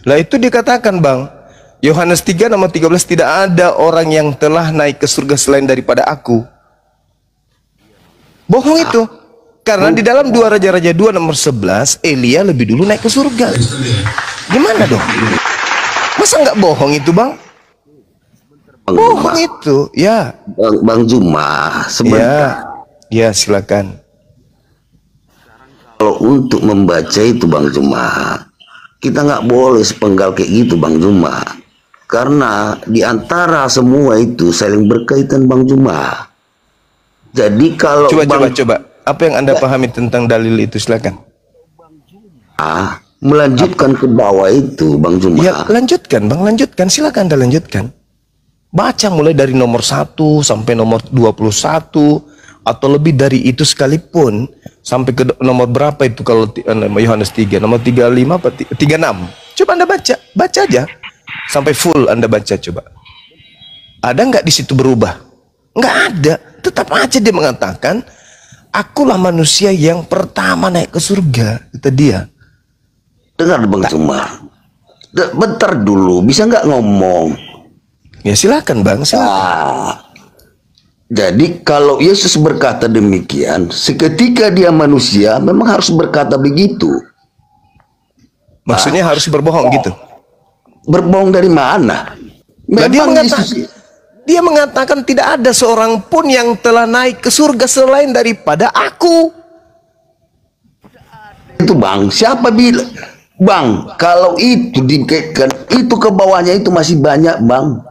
Lah itu dikatakan Bang, Yohanes 3 nomor 13, tidak ada orang yang telah naik ke surga selain daripada aku. Bohong itu. Karena di dalam 2 Raja-Raja 2 nomor 11, Elia lebih dulu naik ke surga. Gimana dong? Masa nggak bohong itu Bang? Bohong itu, ya. Bang Zuma, sebentar. Ya, silakan. Kalau untuk membaca itu Bang Zuma, kita nggak boleh sepenggal kayak gitu Bang Zuma. Karena di antara semua itu saling berkaitan Bang Zuma. Jadi kalau coba. Apa yang Anda pahami tentang dalil itu, silakan. Melanjutkan ke bawah itu Bang Zuma. Ya, lanjutkan Bang, lanjutkan. Silakan Anda lanjutkan. Baca mulai dari nomor 1 sampai nomor 21 atau lebih dari itu sekalipun, sampai ke nomor berapa itu kalau Yohanes 3, nomor 35 apa 36. Coba Anda baca aja sampai full Anda baca coba. Ada nggak di situ berubah? Nggak ada. Tetap aja dia mengatakan, akulah manusia yang pertama naik ke surga, kata dia. Dengar Bang Zuma, bentar dulu, bisa nggak ngomong? Ya silakan Bang, silakan. Jadi kalau Yesus berkata demikian, seketika dia manusia memang harus berkata begitu. Maksudnya harus berbohong gitu? Berbohong dari mana? Dia mengatakan tidak ada seorang pun yang telah naik ke surga selain daripada aku. Itu Bang, siapa bilang? Bang, kalau itu dikaitkan, itu ke bawahnya itu masih banyak Bang.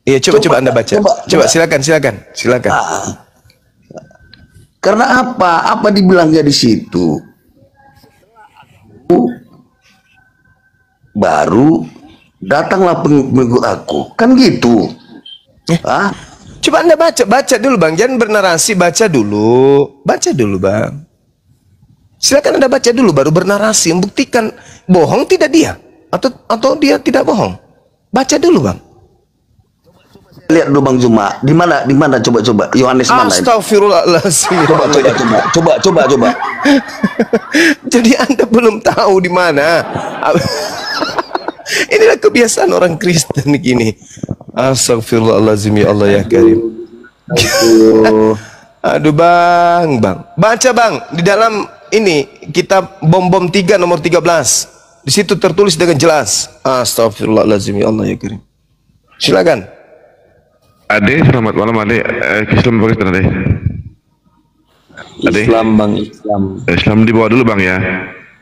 Iya, coba Anda baca. Coba silakan. Karena apa dibilangnya di situ? Baru datanglah pengikut aku, kan gitu. Coba Anda baca dulu Bang, jangan bernarasi, baca dulu Bang. Silakan Anda baca dulu baru bernarasi, membuktikan bohong tidak dia atau dia tidak bohong. Baca dulu Bang. Lihat dulu Bang Zuma, di mana coba Yohanes mana? Astagfirullahaladzim. Coba. Jadi Anda belum tahu di mana. Inilah kebiasaan orang Kristen gini. Astagfirullahaladzim, ya Allah ya Karim. Aduh Bang. Baca Bang, di dalam ini kitab Bom 3 nomor 13. Di situ tertulis dengan jelas. Astagfirullahaladzim, ya Allah ya Karim. Silakan. Ade, selamat malam Ade. Islam Pakistan Ade. Islam Bang, Islam. Islam di bawah dulu Bang ya.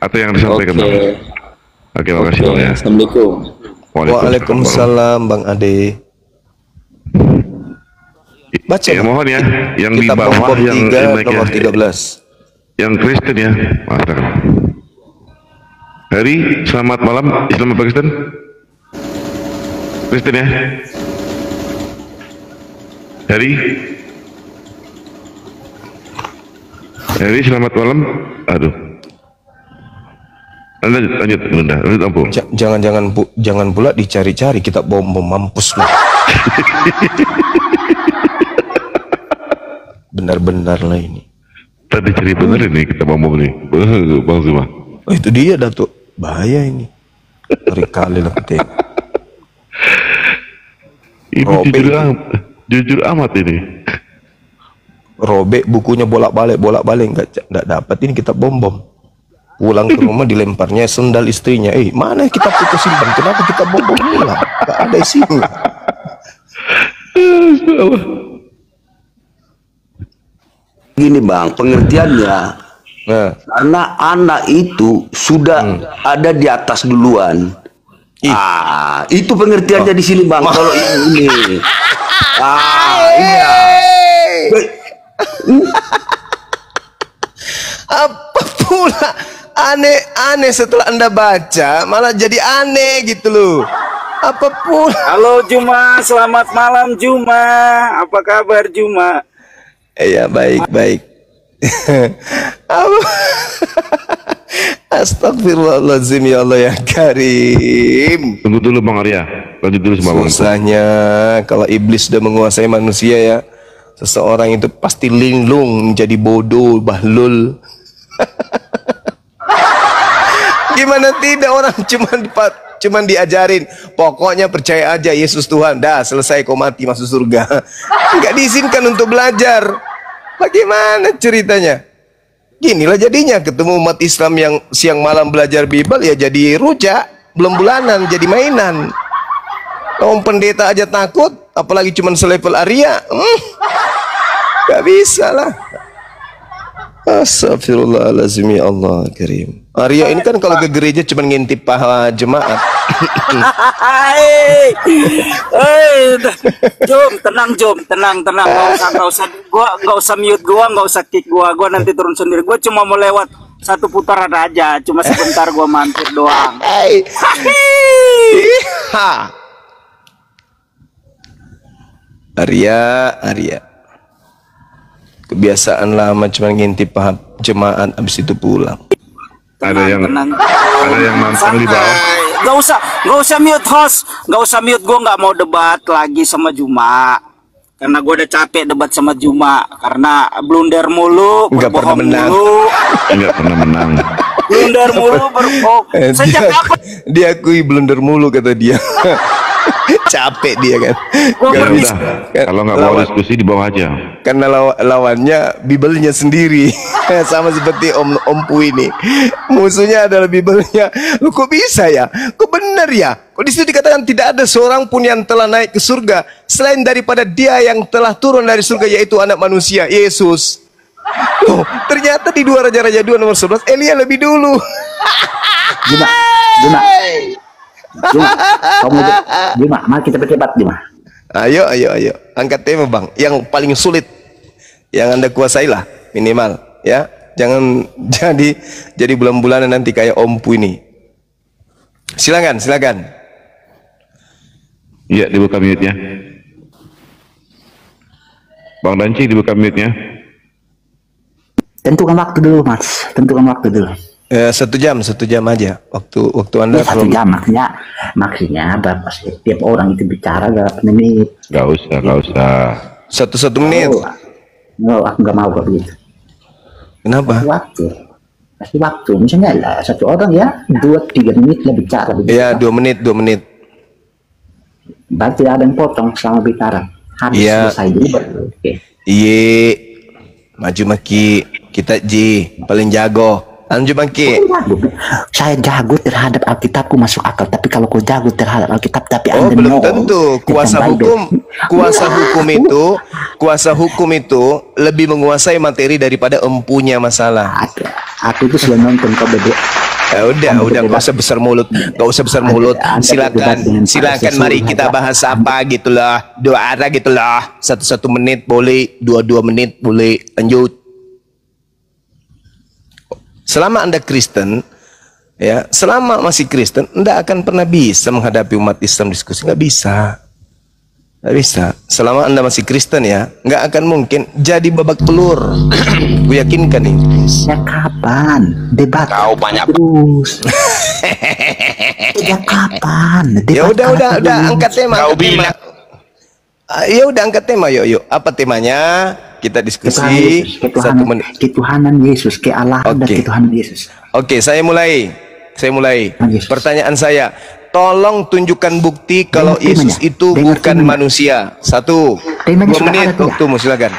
Atau yang disampaikan Bang. Oke, makasih Bang ya. Assalamualaikum. Waalaikumsalam Bang Ade. Baca ya, mohon ya, yang di kitab bawah yang 3 nomor 13. Yang Kristen ya, masakan. Hari, selamat malam Islam Pakistan. Kristen ya. Hari, selamat malam. Aduh. Lanjut Bunda, lanjut ampun. Jangan pula dicari-cari kita bom mampus lah. Benar-benar lah ini. Tadi cari bener ini kita bom nih, Bang Zuma. Oh itu dia Datuk, bahaya ini. Ngeri kali lah kita. Ini jujur amat ini. Robek bukunya bolak-balik nggak dapat, ini kita bom. Pulang ke rumah dilemparnya sendal istrinya. Mana kita simpan? Kenapa kita bom pulang? Gak ada isinya. Gini Bang, pengertiannya. Karena anak itu sudah ada di atas duluan. Itu pengertiannya di sini Bang. Kalau ini. Iya. Apa pula aneh setelah Anda baca malah jadi aneh gitu loh. Apapun. Halo Juma, selamat malam Juma. Apa kabar Juma? Iya baik. Astagfirullahaladzim, ya Allah ya Karim. Tunggu dulu Bang Arya, lanjut dulu sama Bang. Susahnya kalau iblis sudah menguasai manusia ya, seseorang itu pasti linglung, menjadi bodoh, bahlul. Gimana tidak, orang cuman diajarin pokoknya percaya aja Yesus Tuhan, dah selesai kau mati masuk surga. Nggak diizinkan untuk belajar. Bagaimana ceritanya? Ginilah jadinya ketemu umat Islam yang siang malam belajar Bible ya jadi rujak, belum bulanan jadi mainan. Om pendeta aja takut, apalagi cuman selevel Arya. Gak bisa lah. Astagfirullahaladzim, ya Allah karim. Arya ini kan kalau ke gereja cuma ngintip pahala jemaat. Jom, tenang. Nggak usah mute gua, nggak usah kick gua nanti turun sendiri. Gua cuma mau lewat satu putaran aja, cuma sebentar gua mampir doang. Arya. Kebiasaan lama cuma ngintip pahala jemaat, habis itu pulang. Ada yang nonton di bawah. Gak usah mute host, gak usah mute. Gue nggak mau debat lagi sama Juma, karena gue udah capek debat sama Juma karena blunder mulu, berbohong mulu. Nggak pernah menang. Blunder mulu, berbohong. Sejak kapan? Dia akui blunder mulu kata dia. Capek dia kan. Ya udah, kalau nggak mau diskusi di bawah aja. Karena lawannya Bibelnya sendiri. Sama seperti Om Pu ini. Musuhnya adalah Bibelnya. Lu kok bisa ya? Kok benar ya? Kok di situ dikatakan tidak ada seorang pun yang telah naik ke surga selain daripada dia yang telah turun dari surga, yaitu anak manusia, Yesus. Tuh, ternyata di 2 Raja-Raja 2 nomor 11 Elia lebih dulu. Juma, mari kita berdebat, Juma. Ayo. Angkat tema, Bang. Yang paling sulit, yang Anda kuasailah minimal, ya. Jangan jadi bulan-bulanan nanti kayak Om Pu ini. Silakan. Iya, dibuka mute-nya. Bang Danci, dibuka mute-nya. Tentukan waktu dulu, Mas. 1 jam aja waktu Anda. 1 jam maksudnya berapa sih? Tiap orang itu bicara berapa menit? Gak usah. 1 menit. Aku nggak mau begitu. Kenapa? Pasti waktu. Misalnya lah, 1 orang ya 2-3 menit lah bicara. Ya 2 menit. Berarti ada yang potong selama bicara. Habis selesai dulu. Oke. Iya. Maju maki. Kita paling jago. Anju Bangki. Saya jago terhadap Alkitabku masuk akal, tapi kalau kau jago terhadap Alkitab tapi Anda belum tentu. Kuasa hukum itu lebih menguasai materi daripada empunya masalah. Aku itu sudah nonton kau bebek. Ya udah, nggak usah besar mulut. Silakan mari kita bahas apa gitulah. 2 arah gitulah. 1 menit boleh, 2 menit boleh. Lanjut. Selama Anda Kristen, ya, selama masih Kristen, Anda akan pernah bisa menghadapi umat Islam diskusi. Nggak bisa. Selama Anda masih Kristen ya, nggak akan mungkin jadi babak belur. Gue yakinkan ini. Ya kapan? Debat. Kau banyak terus. Ya kapan? Ya udah, angkat tema. Kau bilang. Ya udah, angkat tema, yuk. Apa temanya? Kita diskusi 1 menit. Ketuhanan Yesus, kealahan dan ketuhanan Yesus. Oke, saya mulai. Pertanyaan saya, tolong tunjukkan bukti kalau Yesus itu bukan manusia. 1, 2 menit waktumu, silakan.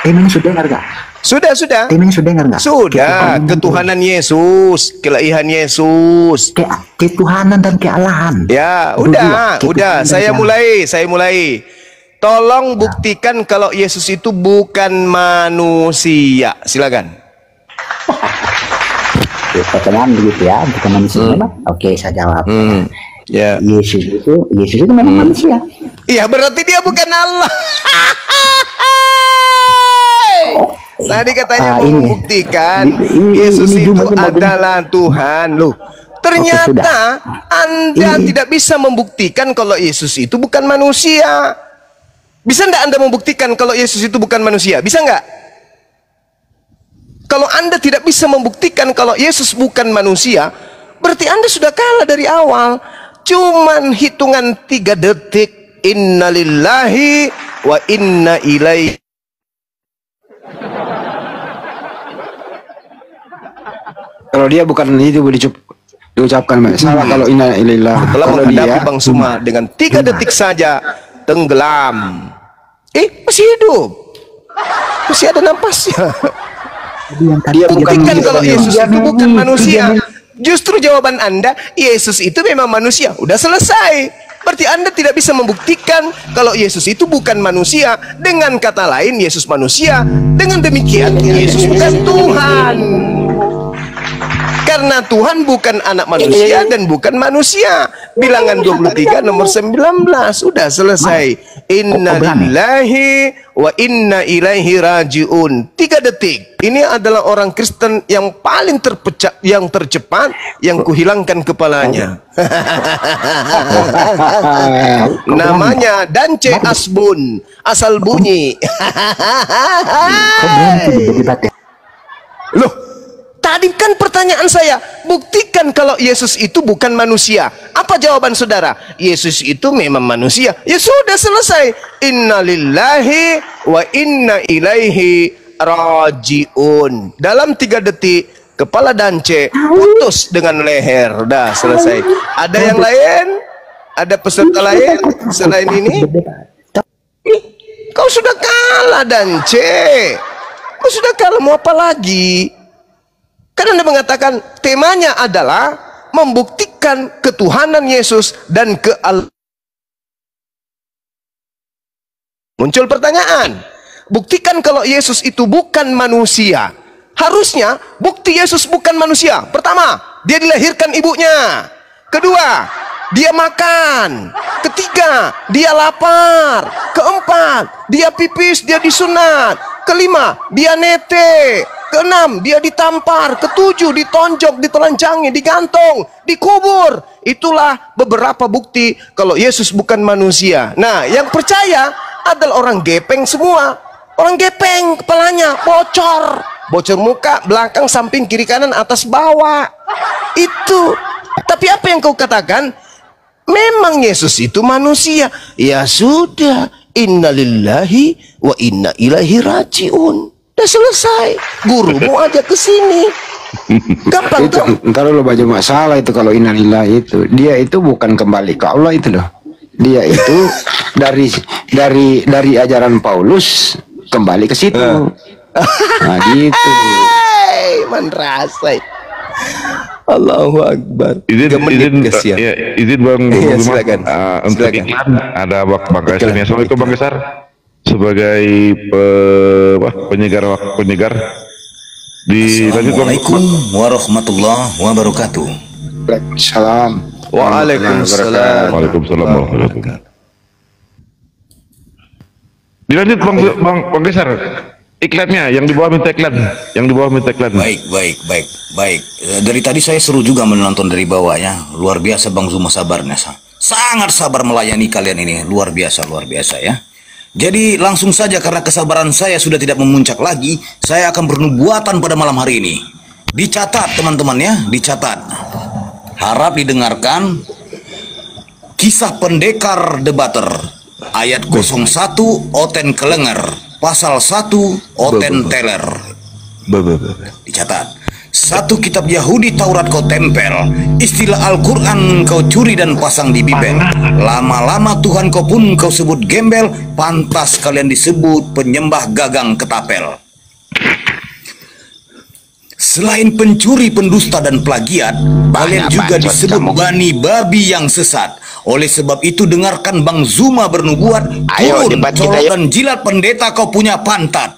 Temanya sudah dengar gak? Sudah. Temanya sudah dengar gak? Sudah. Ketuhanan Yesus, keilahian Yesus. Ketuhanan dan kealahan. Ya, udah. Saya mulai. Tolong buktikan kalau Yesus itu bukan manusia. Silakan. Pertanyaan begitu ya, bukan manusia memang. Oke, saya jawab. Ya. Yesus itu memang manusia. Iya, berarti dia bukan Allah. Tadi katanya membuktikan Yesus itu adalah Tuhan. Loh, ternyata Anda tidak bisa membuktikan kalau Yesus itu bukan manusia. Bisa enggak Anda membuktikan kalau Yesus itu bukan manusia? Bisa enggak? Kalau Anda tidak bisa membuktikan kalau Yesus bukan manusia, berarti Anda sudah kalah dari awal. Cuman hitungan 3 detik. Innalillahi wa inna ilaihi. Kalau dia bukan itu boleh diucapkan salah kalau inna illallah. Telah Kalau menghadapi dia Bang Suma dengan 3 detik saja tenggelam. Masih hidup. Masih ada napasnya. dia Buktikan kalau manusia. Yesus itu bukan manusia. Justru jawaban Anda, Yesus itu memang manusia. Udah selesai. Berarti Anda tidak bisa membuktikan kalau Yesus itu bukan manusia. Dengan kata lain, Yesus manusia. Dengan demikian, Yesus bukan Tuhan. Karena Tuhan bukan anak manusia dan bukan manusia. Bilangan 23 nomor 19. Udah selesai. Inna lillahi wa inna ilaihi rajiun. 3 detik. Ini adalah orang Kristen yang paling terpecah, yang tercepat, yang kuhilangkan kepalanya. Namanya Dance Asbun, asal bunyi. Loh, tadi kan pertanyaan saya, buktikan kalau Yesus itu bukan manusia. Apa jawaban saudara? Yesus itu memang manusia. Ya sudah selesai. Inna lillahi wa inna ilaihi rajiun. Dalam 3 detik kepala Dance putus dengan leher. Dah selesai. Ada yang lain? Ada peserta lain selain ini? Kau sudah kalah, Dance. Kau sudah kalah, mau apa lagi? Karena Anda mengatakan temanya adalah membuktikan ketuhanan Yesus dan muncul pertanyaan, buktikan kalau Yesus itu bukan manusia. Harusnya bukti Yesus bukan manusia. Pertama, dia dilahirkan ibunya. Kedua, dia makan. Ketiga, dia lapar. Keempat, dia pipis, dia disunat. Kelima, dia nete. Keenam, dia ditampar. Ketujuh, ditonjok, ditelanjangi, digantung, dikubur. Itulah beberapa bukti kalau Yesus bukan manusia. Nah, yang percaya adalah orang gepeng semua. Orang gepeng, kepalanya bocor. Bocor muka, belakang, samping, kiri, kanan, atas, bawah. Itu. Tapi apa yang kau katakan? Memang Yesus itu manusia. Ya sudah. Innalillahi wa inna ilaihi rajiun. Udah selesai. Gurumu aja ke sini. Gampang itu, tuh. ntar lo baca masalah itu kalau innalillah itu. Dia itu bukan kembali ke Allah itu loh. Dia itu dari ajaran Paulus kembali ke situ. Nah gitu. Manrasai. Allahu Akbar. Izin Bang Ya, silakan. untuk Silakan. iklan ada Bang Kaisar. Assalamualaikum Bang Kaisar. Sebagai penyegar dilanjut Bang. Assalamualaikum warahmatullahi wabarakatuh. Waalaikumsalam. Waalaikumsalam. Waalaikumsalam warahmatullahi wabarakatuh. Dilanjut Bang Kaisar. Iklannya yang di bawah minta iklan, Baik. Dari tadi saya seru juga menonton dari bawah ya. Luar biasa Bang Zuma sabarnya. Sangat sabar melayani kalian ini. Luar biasa ya. Jadi langsung saja karena kesabaran saya sudah tidak memuncak lagi, saya akan bernubuatan pada malam hari ini. Dicatat teman-teman ya, dicatat. Harap didengarkan. Kisah Pendekar Debater ayat 01 Oten Kelenger. Pasal 1 Oten Teler. Dicatat. 1 kitab Yahudi Taurat kau tempel, istilah Al-Quran kau curi dan pasang di bibel. Lama-lama Tuhan kau pun kau sebut gembel, pantas kalian disebut penyembah gagang ketapel. Selain pencuri, pendusta dan plagiat, kalian juga disebut bani babi yang sesat. Oleh sebab itu dengarkan Bang Zuma bernubuat, turun colok dan jilat pendeta kau punya pantat.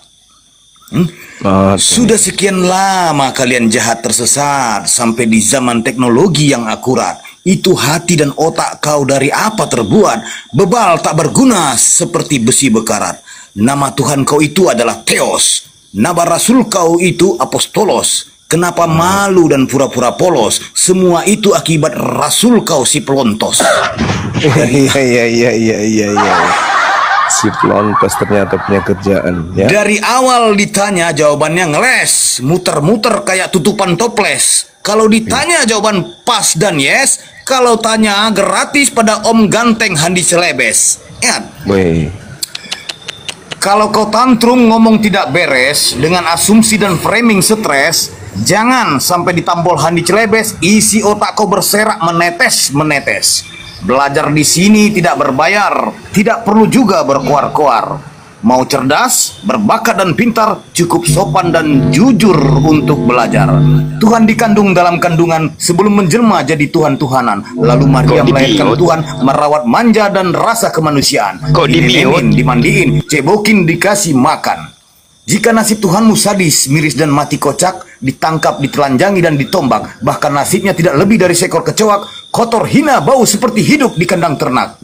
Sudah sekian lama kalian jahat tersesat sampai di zaman teknologi yang akurat. Itu hati dan otak kau dari apa terbuat? Bebal tak berguna seperti besi bekarat. Nama Tuhan kau itu adalah Theos. Nama Rasul kau itu Apostolos. Kenapa malu dan pura-pura polos? Semua itu akibat Rasul kau si pelontos. Iya. Si pelontos ternyata punya kerjaan ya. Dari awal ditanya jawabannya ngeles, muter-muter kayak tutupan toples. Kalau ditanya jawaban pas dan yes, kalau tanya gratis pada Om Ganteng Handi Celebes. Ingat. Kalau kau tantrum ngomong tidak beres dengan asumsi dan framing stres, Jangan sampai ditampol Handi Celebes, isi otak kau berserak menetes-menetes. Belajar di sini tidak berbayar, tidak perlu juga berkoar-koar. Mau cerdas, berbakat dan pintar, cukup sopan dan jujur untuk belajar. Tuhan dikandung dalam kandungan sebelum menjelma jadi Tuhan-Tuhanan. Lalu Maria melahirkan Tuhan, merawat manja dan rasa kemanusiaan. Kok di-mute? Dimandiin, cebokin, dikasih makan. Jika nasib Tuhanmu sadis, miris dan mati kocak, ditangkap, ditelanjangi dan ditombak, bahkan nasibnya tidak lebih dari seekor kecoak, kotor, hina, bau seperti hidup di kandang ternak.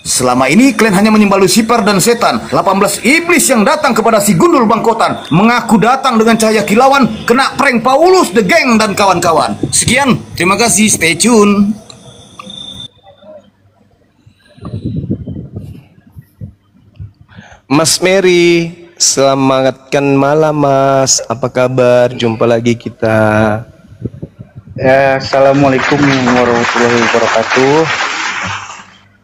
Selama ini kalian hanya menyembah Lucifer dan setan, 18 iblis yang datang kepada si gundul bangkotan, mengaku datang dengan cahaya kilauan, kena prank Paulus, The Gang dan kawan-kawan. Sekian, terima kasih, stay tune. Mas Mary, selamatkan malam Mas. Apa kabar? Jumpa lagi kita. Assalamualaikum warahmatullahi wabarakatuh.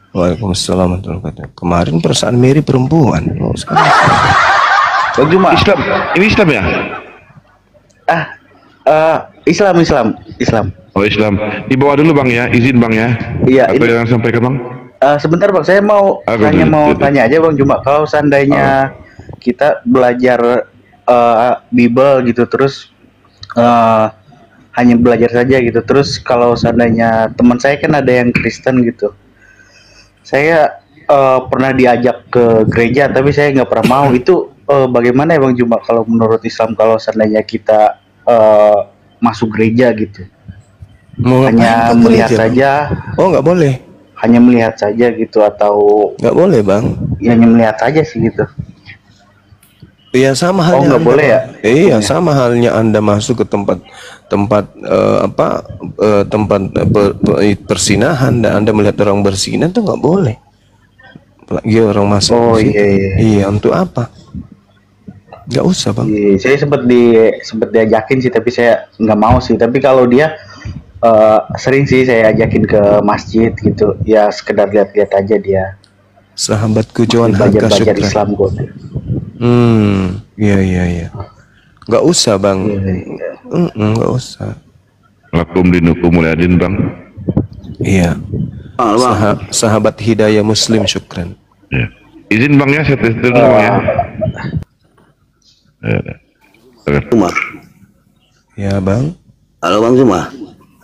Waalaikumsalam warahmatullahi wabarakatuh. Kemarin perasaan Mary perempuan. Oh, sekarang. Bang Juma. Islam, ini Islam ya? Islam. Oh Islam. Dibawa dulu bang ya, izin bang ya. Iya. Apa yang sampaikan bang? Sebentar bang, saya mau tanya aja bang Juma. Kalau seandainya kita belajar Bible gitu, terus hanya belajar saja gitu. Terus kalau seandainya teman saya kan ada yang Kristen gitu, saya pernah diajak ke gereja tapi saya nggak pernah mau. Itu bagaimana ya bang Juma kalau menurut Islam kalau seandainya kita masuk gereja gitu? Hanya melihat saja? Oh nggak boleh. Hanya melihat saja gitu atau? Nggak boleh bang. Ya, hanya melihat saja sih gitu. Iya sama halnya. Oh nggak boleh ya? Iya sama halnya Anda masuk ke tempat persinahan dan Anda melihat orang bersinah itu nggak boleh. Apalagi orang masuk. Oh iya. Iya untuk apa? Nggak usah bang. Iya, saya sempat diajakin sih tapi saya nggak mau sih. Tapi kalau dia sering sih saya ajakin ke masjid gitu. Ya sekedar lihat-lihat aja dia. Sahabatku Johan belajar Islam kok. Iya. Nggak usah bang. Nggak usah. Lakum dinukum mulyadin bang. Iya. Sahabat hidayah muslim, syukran. Ya. Izin bang ya, saya tes dulu bang ya. Cuma. Ya bang. Halo bang Cuma.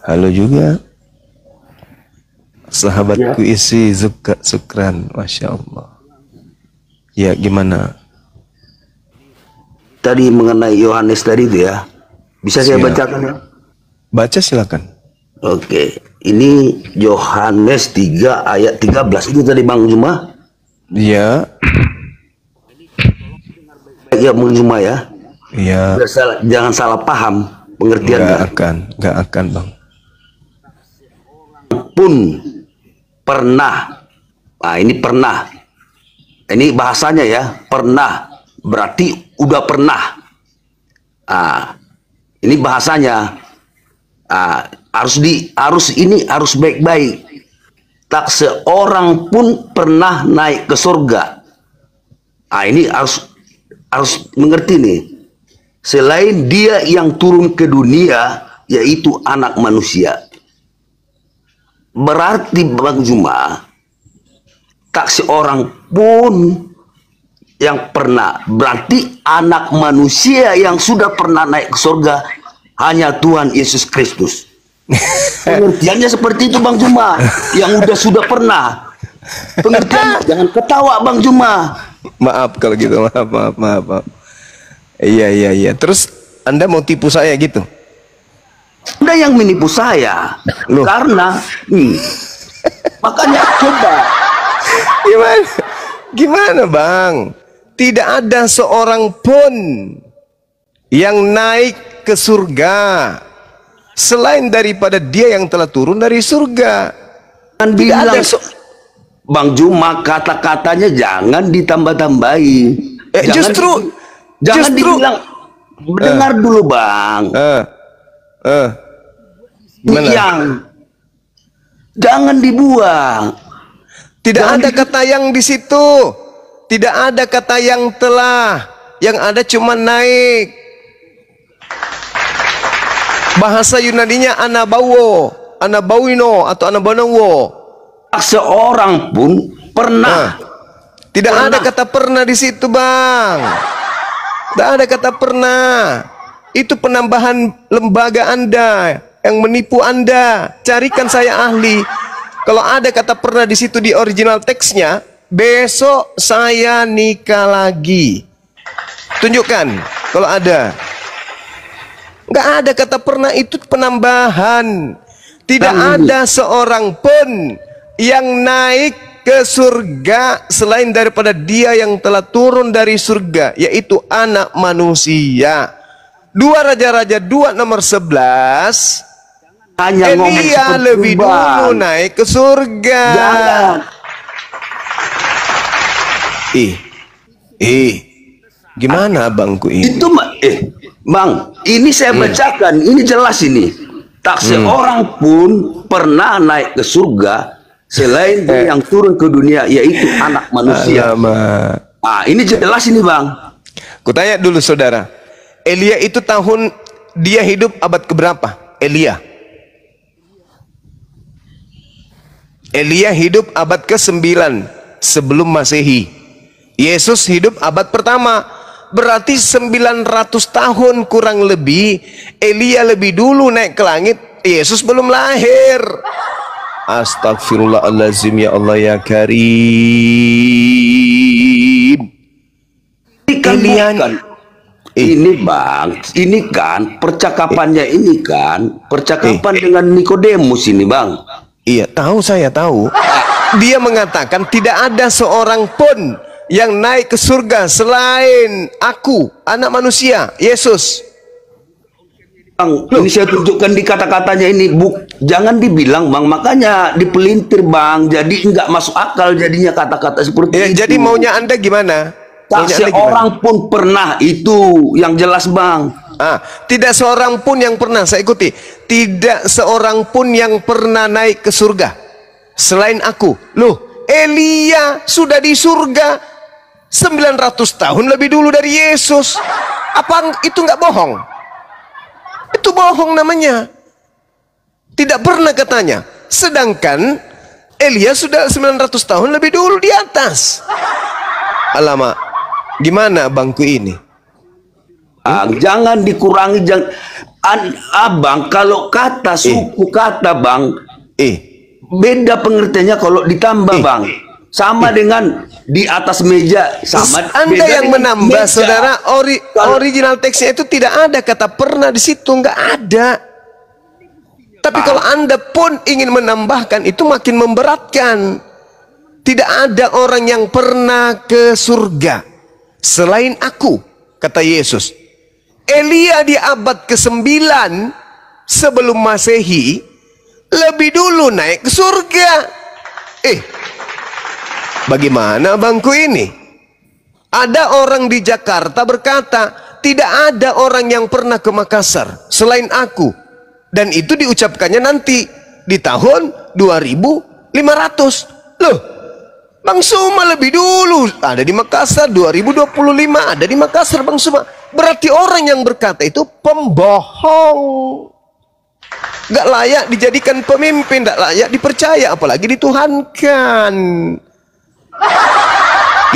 Halo juga. Sahabatku isi zuka syukran, masya Allah. Ya gimana? Tadi mengenai Yohanes tadi itu ya, bisa saya bacakan ya? Baca silakan. Oke, ini Yohanes 3 ayat 13 itu tadi Bang Juma. Iya. Ya Bang Juma ya. Iya. Jangan salah paham pengertiannya. Nggak akan Bang. Pun pernah. Nah ini pernah. Ini bahasanya ya, pernah. Berarti udah pernah. Ini bahasanya. Harus baik-baik. Tak seorang pun pernah naik ke surga. Ini harus mengerti nih. Selain dia yang turun ke dunia, yaitu anak manusia. Berarti Bang Juma, tak seorang pun yang pernah, berarti anak manusia yang sudah pernah naik ke surga hanya Tuhan Yesus Kristus. Pengertiannya seperti itu Bang Juma, yang sudah pernah. Pengertian jangan ketawa Bang Juma. Maaf kalau gitu, maaf. Iya. Terus Anda mau tipu saya gitu? Anda yang menipu saya. Loh. Karena makanya coba. Gimana Bang? Tidak ada seorang pun yang naik ke surga selain daripada dia yang telah turun dari surga. Tidak ada Bang Juma, kata-katanya jangan ditambah-tambahi. Jangan dibilang. Dengar dulu Bang. Gimana? Jangan dibuang. Tidak ada kata yang di situ. Tidak ada kata yang telah. Yang ada cuma naik. Bahasa Yunaninya anabawo, anabawino atau anabanawo. Seorang pun pernah. Tidak ada kata pernah di situ, Bang. Tidak ada kata pernah. Itu penambahan lembaga Anda yang menipu Anda. Carikan saya ahli. Kalau ada kata pernah di situ di original teksnya, besok saya nikah lagi. Tunjukkan kalau ada. Nggak ada kata pernah, itu penambahan. Tidak ada seorang pun yang naik ke surga selain daripada dia yang telah turun dari surga, yaitu anak manusia. 2 Raja-Raja 2 nomor 11. Hanya Elia lebih dulu naik ke surga. Jangan. Gimana bangku ini? Itu Bang, ini saya bacakan, ini jelas ini. Tak seorang pun pernah naik ke surga selain dia yang turun ke dunia, yaitu anak manusia. Ah, ini jelas ini, Bang. Kutanya dulu saudara, Elia itu dia hidup abad keberapa? Elia hidup abad ke-9 sebelum Masehi. Yesus hidup abad pertama. Berarti 900 tahun kurang lebih. Elia lebih dulu naik ke langit, Yesus belum lahir. Astagfirullahaladzim, ya Allah ya Karim. Ini Bang, ini kan percakapannya, ini kan percakapan dengan Nikodemus ini, Bang. Iya, saya tahu. Dia mengatakan tidak ada seorang pun yang naik ke surga selain aku, anak manusia, Yesus. Bang, ini saya tunjukkan di kata-katanya ini, jangan dibilang, Bang, makanya dipelintir, Bang. Jadi nggak masuk akal jadinya kata-kata seperti itu. Jadi maunya Anda gimana? Tak seorang pun pernah, itu yang jelas, Bang. Tidak seorang pun yang pernah, saya ikuti. Tidak seorang pun yang pernah naik ke surga selain aku. Loh, Elia sudah di surga 900 tahun lebih dulu dari Yesus. Apa itu nggak bohong? Itu bohong namanya. Tidak pernah katanya. Sedangkan Elia sudah 900 tahun lebih dulu di atas. Alamak, gimana bangku ini? Jangan dikurangi, Abang, kalau kata suku kata, Bang, beda pengertiannya kalau ditambah, Bang. Sama dengan di atas meja, sama. Anda yang menambah, saudara. Original teksnya itu tidak ada kata pernah di situ, nggak ada. Tapi kalau Anda pun ingin menambahkan, itu makin memberatkan. Tidak ada orang yang pernah ke surga selain aku, kata Yesus. Elia di abad ke-9 sebelum Masehi lebih dulu naik ke surga. Bagaimana bangku ini? Ada orang di Jakarta berkata, tidak ada orang yang pernah ke Makassar selain aku. Dan itu diucapkannya nanti di tahun 2500. Loh, Bang Suma lebih dulu ada di Makassar, 2025 ada di Makassar, Bang Suma. Berarti orang yang berkata itu pembohong. Gak layak dijadikan pemimpin, gak layak dipercaya, apalagi dituhankan.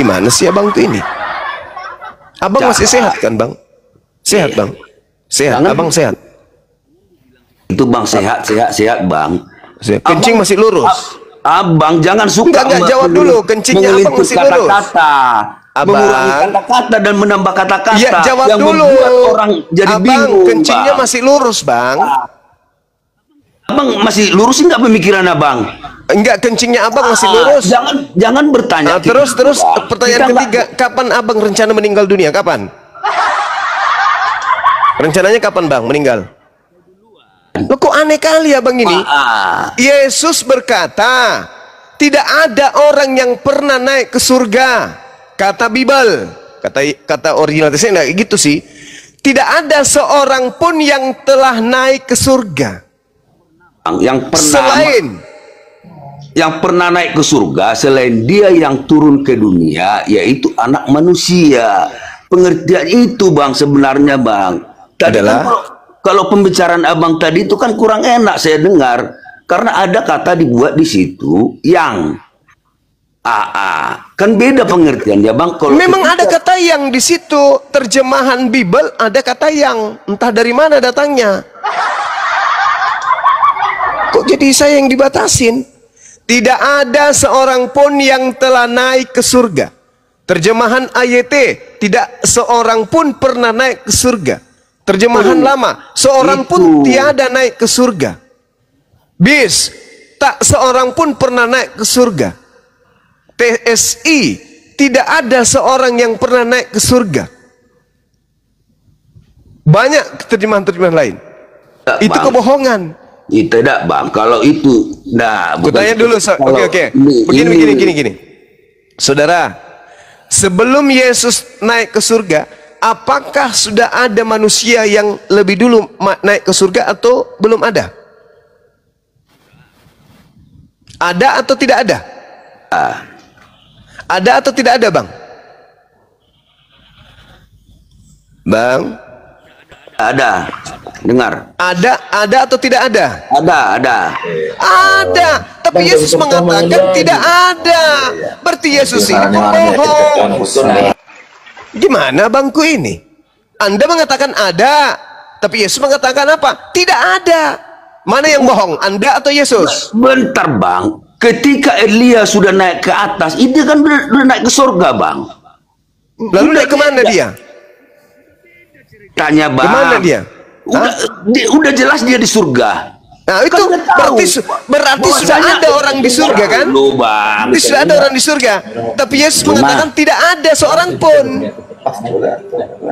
Gimana sih abang tuh ini? Abang masih sehat kan, Bang? Sehat, Bang? Sehat, abang sehat? Itu, Bang, sehat, Bang. Kencing masih lurus? Abang jangan suka enggak jawab dulu, kencingnya abang masih lurus. Mengurangi kata-kata dan menambah kata-kata. Ya, jawab yang dulu. Orang jadi bingung, kencingnya Bang. masih lurus, Bang. Abang masih lurus enggak pemikiran Abang? Enggak, kencingnya abang masih lurus. Jangan bertanya. Terus pertanyaan ketiga, kapan abang rencana meninggal dunia? Kapan? Rencananya kapan, Bang, meninggal? Loh, kok aneh kali abang ini? Yesus berkata, tidak ada orang yang pernah naik ke surga. Kata Bible, kata original teksnya enggak gitu sih. Tidak ada seorang pun yang telah naik ke surga. Yang pernah naik ke surga selain dia yang turun ke dunia, yaitu anak manusia. Pengertian itu, Bang, sebenarnya, Bang. kalau pembicaraan abang tadi itu kan kurang enak saya dengar. Karena ada kata dibuat di situ yang kan beda pengertiannya bang. Kalau memang ada kata yang di situ, terjemahan Bible ada kata yang, entah dari mana datangnya. Kok jadi saya yang dibatasin? Tidak ada seorang pun yang telah naik ke surga. Terjemahan AYT, tidak seorang pun pernah naik ke surga. Terjemahan lama, seorang pun tiada naik ke surga. Bis, tak seorang pun pernah naik ke surga. TSI, tidak ada seorang yang pernah naik ke surga. Banyak terjemahan-terjemahan lain. Itu bang, kebohongan. tidak bang, kalau itu Aku tanya dulu, oke. Begini. Saudara, sebelum Yesus naik ke surga, apakah sudah ada manusia yang lebih dulu naik ke surga atau belum ada? Ada atau tidak ada? Ada atau tidak ada, Bang? Bang? Ada. Dengar. Ada atau tidak ada? Ada. Ada. Tapi Yesus mengatakan tidak ada. Berarti Yesus ini pembohong. Gimana bangku ini? Anda mengatakan ada, tapi Yesus mengatakan apa? Tidak ada. Mana yang bohong, Anda atau Yesus? Bentar bang, ketika Elia sudah naik ke atas, itu kan udah naik ke surga bang. Lalu naik kemana dia? Tanya bang. Kemana dia? Udah jelas dia di surga. Nah itu berarti sudah ada orang di surga kan? Sudah ada orang di surga. Tapi Yesus mengatakan tidak ada seorang pun.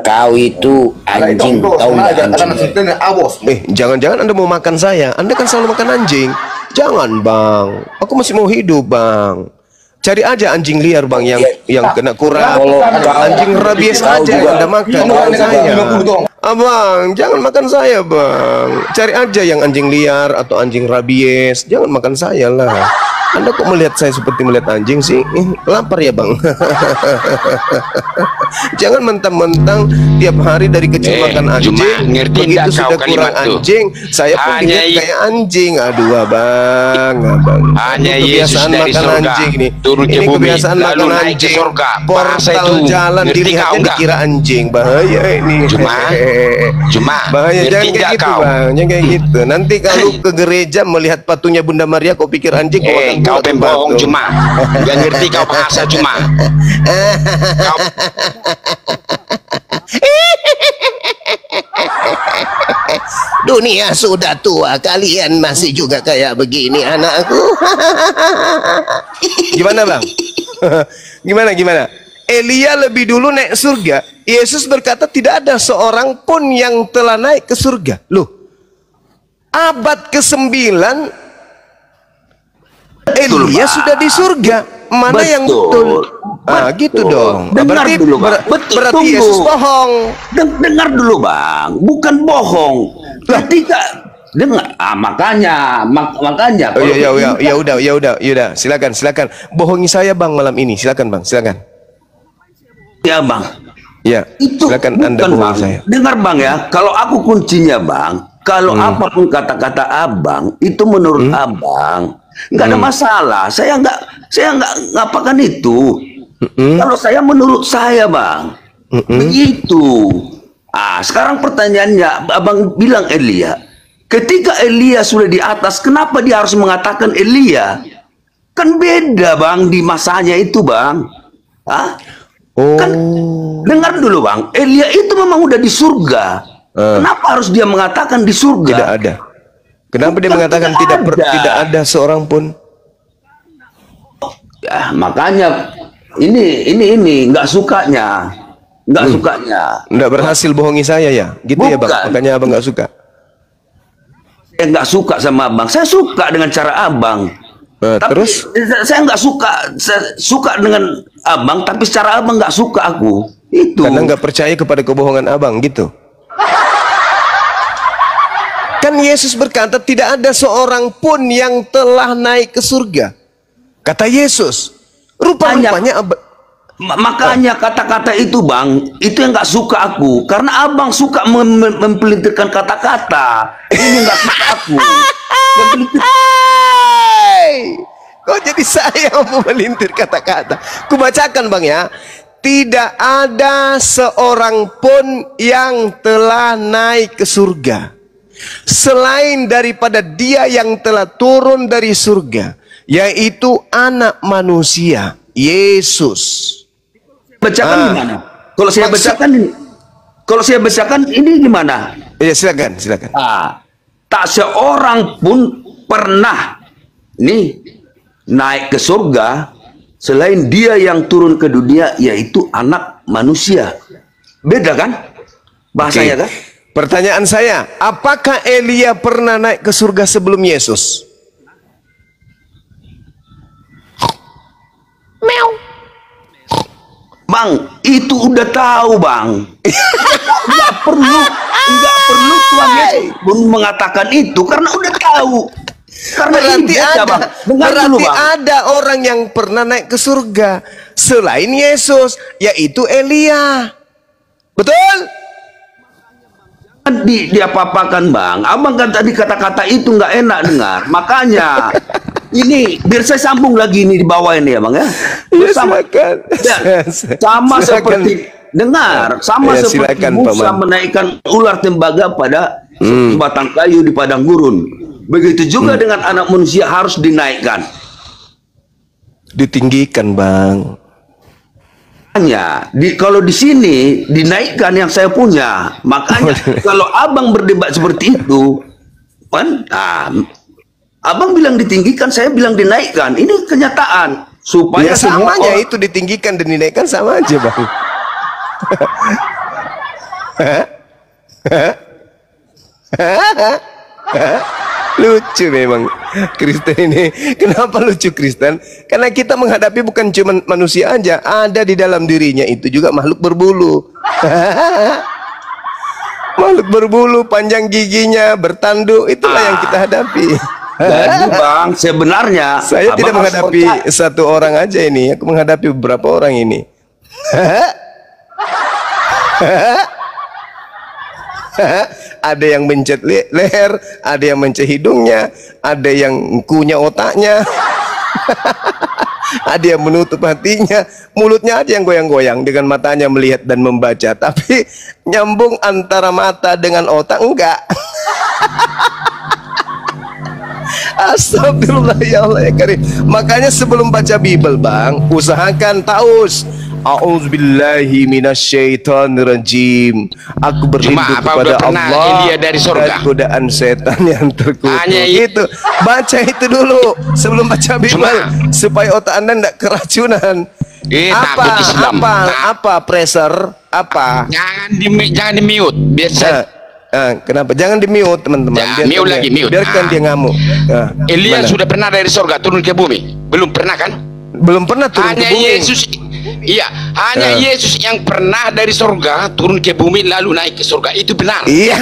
Kau itu anjing, tahu nggak anjing? Jangan-jangan Anda mau makan saya? Anda kan selalu makan anjing. Jangan bang, aku masih mau hidup bang. Cari aja anjing liar bang yang kena kurap. Anjing rabies aja yang Anda makan saya. Abang, jangan makan saya bang. Cari aja yang anjing liar atau anjing rabies. Jangan makan saya lah. Anda kok melihat saya seperti melihat anjing sih? Lapar ya bang? Jangan mentang-mentang tiap hari dari kecil makan anjing, begitu sudah kurang anjing, saya pun dilihat kayak anjing. Aduh abang. Hanya kebiasaan makan anjing ini. Ini kebiasaan makan anjing. Portal jalan dilihatnya dikira anjing. Bahaya ini. Bahaya, jangan kayak gitu bang. Jangan kayak gitu. Nanti kalau ke gereja melihat patungnya Bunda Maria, kau pikir anjing, kau pembohong cuma. Gak ngerti kau bahasa cuma. Kau... Dunia sudah tua, kalian masih juga kayak begini anakku. Gimana bang? Gimana? Elia lebih dulu naik surga. Yesus berkata tidak ada seorang pun yang telah naik ke surga. Loh, abad ke-9 Elia sudah di surga. Mana yang betul? Ah, gitu dong. Dengar dulu, Bang. Berarti Yesus bohong. Dengar dulu, Bang. Bukan bohong. Ketika dengar, makanya. Ya udah. Silakan. Bohongi saya, Bang, malam ini. Silakan, Bang. Silakan. Ya, Bang. Ya. Itu silakan Anda bohongi saya. Dengar, Bang ya. Kalau aku kuncinya, Bang. Kalau apapun kata-kata Abang itu menurut Abang nggak ada masalah. Saya nggak ngapakan itu. Kalau saya menurut saya, Bang, begitu. Sekarang pertanyaannya, Abang bilang Elia. Ketika Elia sudah di atas, kenapa dia harus mengatakan Elia? Kan beda, Bang, di masanya itu, Bang. Kan dengar dulu, Bang. Elia itu memang udah di surga. Kenapa harus dia mengatakan di surga? Tidak ada. Kenapa dia mengatakan tidak ada seorang pun? Ya, makanya ini nggak sukanya. Nggak berhasil bohongi saya ya, gitu. Bukan. Ya Bang, makanya Abang nggak suka. Saya nggak suka sama Abang. Saya suka dengan cara Abang. Tapi terus? Saya nggak suka. Saya suka dengan Abang, tapi secara Abang nggak suka aku. Itu. Karena nggak percaya kepada kebohongan Abang, gitu. Kan Yesus berkata tidak ada seorang pun yang telah naik ke surga. Kata Yesus. Rupanya Makanya kata-kata itu bang, itu yang nggak suka aku. Karena abang suka mempelintirkan kata-kata. Ini nggak suka aku. Kok jadi saya yang memelintir kata-kata? Kubacakan bang ya. Tidak ada seorang pun yang telah naik ke surga selain daripada dia yang telah turun dari surga, yaitu anak manusia, Yesus. Bacakan gimana? Kalau saya bacakan ini, kalau saya bacakan ini gimana? Ya silakan, silakan. Tak seorang pun pernah nih naik ke surga selain dia yang turun ke dunia, yaitu anak manusia. Beda kan bahasanya kan? Pertanyaan saya, apakah Elia pernah naik ke surga sebelum Yesus? Meow. Bang, itu udah tahu bang. Nggak perlu Tuhan Yesus pun mengatakan itu karena udah tahu. Karena berarti ada, bang. berarti ada orang yang pernah naik ke surga selain Yesus, yaitu Elia. Betul? Diapa-apakan bang. Abang kan tadi kata-kata itu nggak enak dengar. Makanya ini biar saya sambung lagi ini di bawah ini ya bang ya. Ya, sama, silakan. sama Silakan. seperti dengar, sama Ya, seperti silakan, Musa Paman. menaikkan ular tembaga pada batang kayu di padang gurun. Begitu juga dengan anak manusia harus dinaikkan. Ditinggikan bang. Kalau di sini dinaikkan yang saya punya, makanya kalau abang berdebat seperti itu, kan, abang bilang ditinggikan, saya bilang dinaikkan. Ini kenyataan supaya Ya sama aja itu ditinggikan dan dinaikkan sama aja bang. Lucu memang Kristen ini. Kenapa lucu Kristen? Karena kita menghadapi bukan cuma manusia aja, ada di dalam dirinya itu juga makhluk berbulu. Makhluk berbulu, panjang giginya, bertanduk, itulah yang kita hadapi. Jadi bang, sebenarnya saya tidak abang menghadapi satu orang aja ini, aku menghadapi beberapa orang ini. Ada yang mencet leher, ada yang mencet hidungnya, ada yang kunyah otaknya, ada yang menutup hatinya, mulutnya aja yang goyang-goyang, dengan matanya melihat dan membaca, tapi nyambung antara mata dengan otak enggak. Astagfirullah ya Allah ya Karim. Makanya sebelum baca Bible bang, usahakan taus. A'udzubillahi minasyaitonirrajim. Aku berlindung kepada Allah Elia dari surga. dari godaan setan yang terkutuk. Hanya itu. Baca itu dulu sebelum baca Bible supaya otak Anda tidak keracunan. Takut Islam. Apa pressure? Apa? Jangan di mute. Biasa. Kenapa? Jangan di mute teman-teman. Mute lagi, mute. Biarkan dia ngamuk. Elia sudah pernah dari surga turun ke bumi? Belum pernah kan? Belum pernah turun hanya ke bumi. Yesus, iya, hanya Yesus yang pernah dari surga turun ke bumi lalu naik ke surga, itu benar. Iya.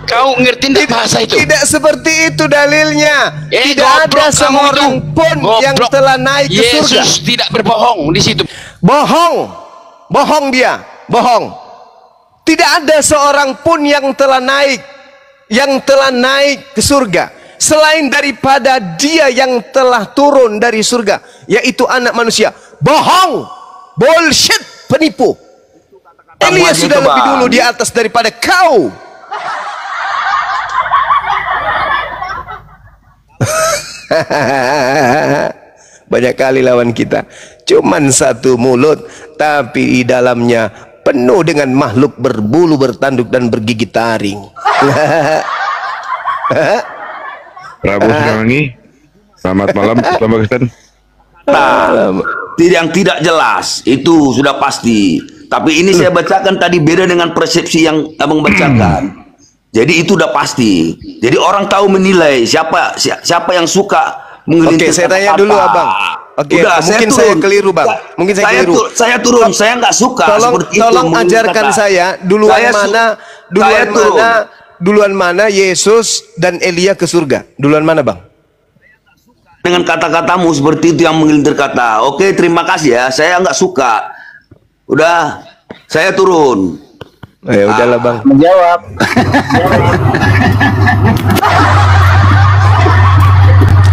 Kau ngerti tidak bahasa itu? Tidak seperti itu dalilnya. Tidak ada seorang pun yang telah naik ke surga. Yesus tidak berbohong di situ. Bohong, bohong dia, bohong. Tidak ada seorang pun yang telah naik ke surga selain daripada dia yang telah turun dari surga, yaitu anak manusia. Bohong, bullshit, penipu. Elia sudah lebih dulu di atas daripada kau. Banyak kali lawan kita, cuman satu mulut tapi di dalamnya penuh dengan makhluk berbulu, bertanduk dan bergigi taring. Prabu Sriwangi, selamat malam, selamat Kristen. Yang tidak jelas itu sudah pasti. Tapi ini saya bacakan tadi beda dengan persepsi yang abang bacakan. Jadi itu udah pasti. Jadi orang tahu menilai siapa yang suka mengelintir. Oke, saya tanya dulu abang. Oke, udah, mungkin saya keliru bang. Mungkin saya keliru. Saya turun, saya nggak suka. Tolong ajarkan saya duluan mana Yesus dan Elia ke surga? Duluan mana bang? dengan kata-katamu seperti itu yang mengelintir kata. Oke, terima kasih ya. Saya nggak suka. Udah, saya turun. Ya udahlah bang. Menjawab.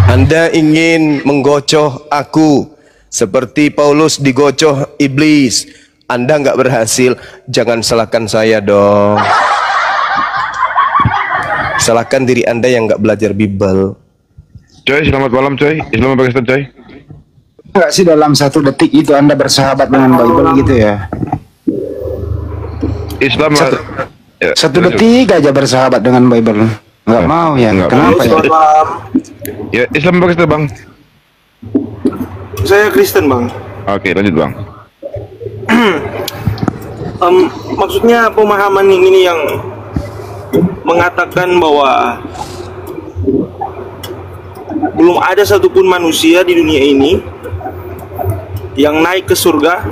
Anda ingin menggocoh aku seperti Paulus digocoh iblis. Anda nggak berhasil, jangan salahkan saya dong. Salahkan diri Anda yang nggak belajar Bible. Coy, selamat malam coy. Islam Pakistan coy. Enggak sih dalam 1 detik itu Anda bersahabat dengan Bible gitu ya? Islam ya, 1 detik aja bersahabat dengan Bible. Enggak mau ya? Enggak. Kenapa ya? Ya, Islam Pakistan bang. Saya Kristen bang. Oke, lanjut bang. Maksudnya pemahaman yang ini yang mengatakan bahwa belum ada satupun manusia di dunia ini yang naik ke surga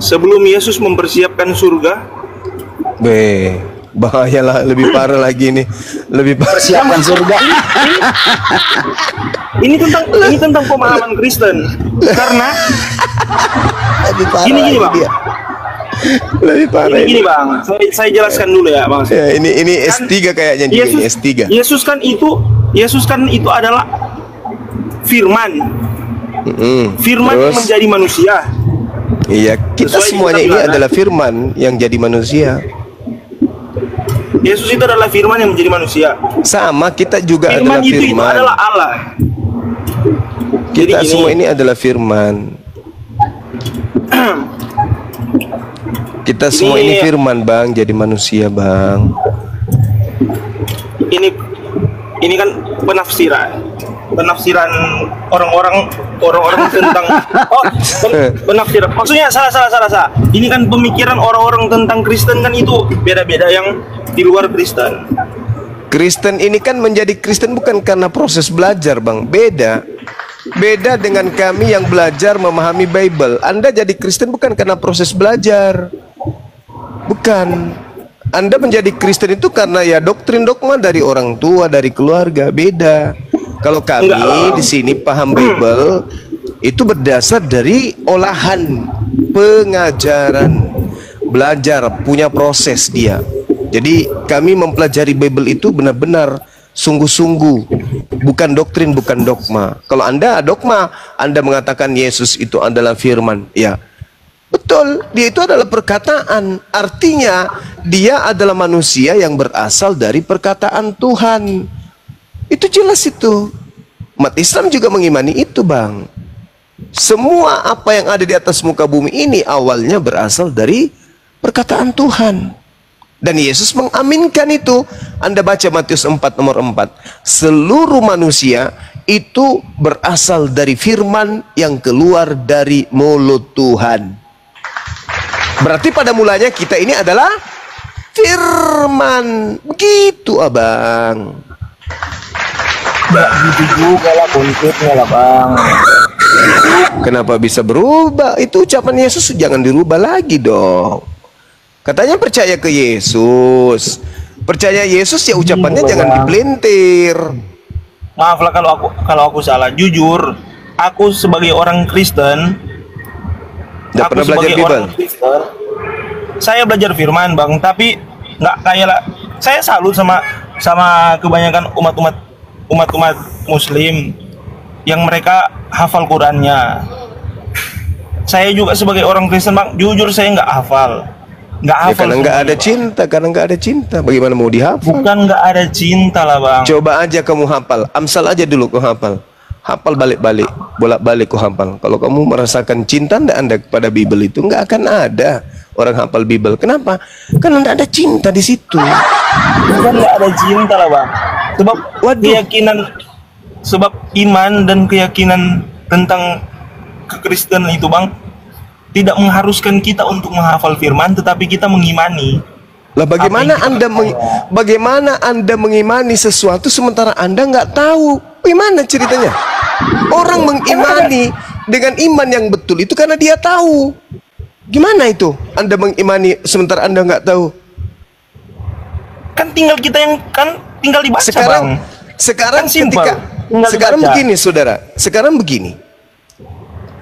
sebelum Yesus mempersiapkan surga. Bahayalah, lebih parah lagi nih. Lebih parah. Persiapkan surga. Ini tentang pemahaman Kristen. Karena gini bang. Lebih parah. Gini bang. Saya jelaskan dulu ya bang. Ya, ini S3 kayaknya juga ini S3. Yesus kan itu adalah firman. Firman yang menjadi manusia. Iya, kita Sesuai semuanya ini dengan adalah firman yang jadi manusia. Yesus itu adalah firman yang menjadi manusia. Sama, kita juga Firman adalah itu firman. adalah Allah. Kita Jadi semua ini adalah firman. Kita semua ini firman bang, jadi manusia bang. Ini kan penafsiran orang-orang tentang penafsiran. Maksudnya salah. Ini kan pemikiran orang-orang tentang Kristen kan itu beda-beda yang di luar Kristen. Kristen ini kan menjadi Kristen bukan karena proses belajar bang, beda dengan kami yang belajar memahami Bible. Anda jadi Kristen bukan karena proses belajar, bukan. Anda menjadi Kristen itu karena ya doktrin dogma dari orang tua, dari keluarga, beda. Kalau kami di sini paham Bible itu berdasar dari olahan pengajaran, belajar, punya proses dia. Jadi kami mempelajari Bible itu benar-benar sungguh-sungguh, bukan doktrin, bukan dogma. Kalau Anda dogma, Anda mengatakan Yesus itu adalah firman, ya betul, dia itu adalah perkataan. Artinya dia adalah manusia yang berasal dari perkataan Tuhan. Itu jelas itu. Umat Islam juga mengimani itu bang. Semua apa yang ada di atas muka bumi ini awalnya berasal dari perkataan Tuhan. Dan Yesus mengaminkan itu. Anda baca Matius 4 nomor 4. Seluruh manusia itu berasal dari firman yang keluar dari mulut Tuhan. Berarti pada mulanya kita ini adalah firman. Begitu abang. Nggak gitu juga lah konsepnya lah bang. Kenapa bisa berubah? Itu ucapan Yesus jangan dirubah lagi dong. Katanya percaya ke Yesus. Percaya Yesus ya ucapannya jangan dipelintir. Maaf lah kalau aku salah. Jujur, aku sebagai orang Kristen, Nggak pernah belajar Bible. Saya belajar firman bang, tapi nggak kayak lah. Saya salut sama kebanyakan umat Muslim yang mereka hafal Qurannya. Saya juga sebagai orang Kristen bang, jujur saya nggak hafal. Ya, karena nggak ada cinta, bagaimana mau dihafal? Bukan nggak ada cinta lah bang. Coba aja kamu hafal, Amsal aja dulu kau hafal, balik-balik, bolak-balik kau hafal. Kalau kamu merasakan cinta Anda kepada Bible itu nggak akan ada orang hafal Bible. Kenapa? Karena nggak ada cinta di situ. Bukan nggak ada cinta lah bang. Sebab sebab iman dan keyakinan tentang kekristenan itu bang tidak mengharuskan kita untuk menghafal firman, tetapi kita mengimani. Lah bagaimana Anda mengimani sesuatu sementara Anda nggak tahu? Bagaimana ceritanya? Orang mengimani dengan iman yang betul itu karena dia tahu. Gimana itu? Anda mengimani sementara Anda nggak tahu? Kan tinggal dibaca sekarang kan Sekarang begini, saudara. Sekarang begini.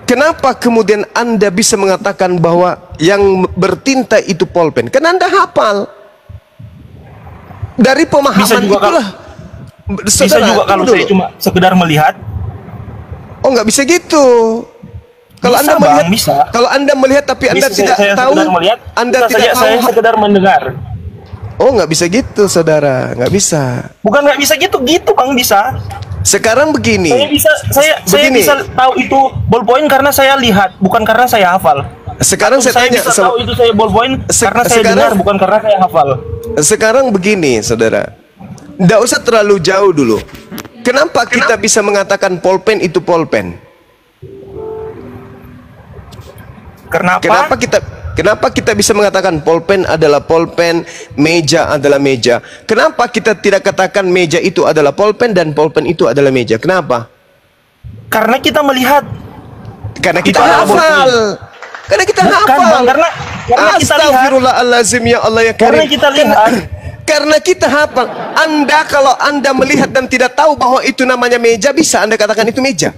Kenapa kemudian Anda bisa mengatakan bahwa yang bertinta itu pulpen? Karena Anda hafal. Dari pemahaman bisa juga itulah. Bisa juga kalau saya cuma sekedar melihat. Oh, nggak bisa gitu. Kalau bisa, Anda melihat, Bang, bisa. Kalau Anda melihat tapi Anda tidak tahu, melihat, Anda tidak tahu. Saya sekedar mendengar. Oh, nggak bisa gitu, saudara. Nggak bisa. Bukan nggak bisa gitu, Bang, bisa. Sekarang begini. Saya bisa tahu itu ballpoint karena saya lihat, bukan karena saya hafal. Sekarang saya tanya, bisa tahu itu saya ballpoint karena saya dengar, bukan karena saya hafal. Sekarang begini, saudara. Nggak usah terlalu jauh dulu. Kenapa kita bisa mengatakan pulpen itu pulpen? Kenapa kita bisa mengatakan pulpen adalah pulpen, meja adalah meja? Kenapa kita tidak katakan meja itu adalah pulpen dan pulpen itu adalah meja? Kenapa? Karena kita melihat. Karena kita hafal. Karena kita hafal. Bang, karena kita lihat. Astagfirullahalazim, ya Allah ya Karim. Karena kita lihat. Karena kita hafal. Kalau Anda melihat dan tidak tahu bahwa itu namanya meja, bisa Anda katakan itu meja?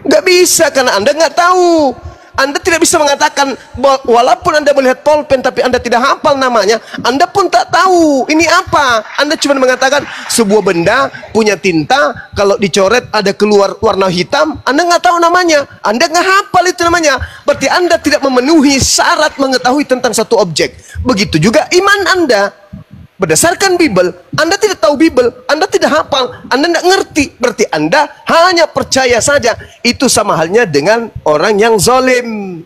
Nggak bisa, karena Anda nggak tahu. Anda tidak bisa mengatakan, walaupun Anda melihat pulpen tapi Anda tidak hafal namanya, Anda pun tak tahu ini apa. Anda cuma mengatakan sebuah benda punya tinta, kalau dicoret ada keluar warna hitam, Anda nggak tahu namanya, Anda nggak hafal itu namanya. Berarti Anda tidak memenuhi syarat mengetahui tentang satu objek. Begitu juga iman Anda. Berdasarkan Bible, Anda tidak tahu Bible, Anda tidak hafal, Anda tidak ngerti. Berarti Anda hanya percaya saja. Itu sama halnya dengan orang yang zalim.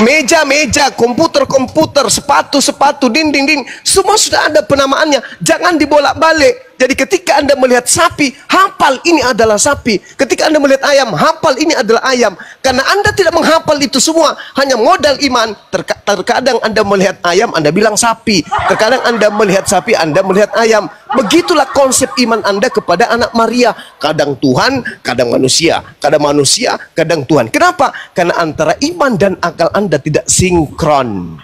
Meja-meja, komputer-komputer, sepatu-sepatu, dinding-dinding, semua sudah ada penamaannya. Jangan dibolak-balik. Jadi ketika Anda melihat sapi, hafal ini adalah sapi. Ketika Anda melihat ayam, hafal ini adalah ayam. Karena Anda tidak menghafal itu semua, hanya modal iman. Terkadang Anda melihat ayam, Anda bilang sapi. Terkadang Anda melihat sapi, Anda melihat ayam. Begitulah konsep iman Anda kepada anak Maria. Kadang Tuhan, kadang manusia. Kadang manusia, kadang Tuhan. Kenapa? Karena antara iman dan akal Anda tidak sinkron.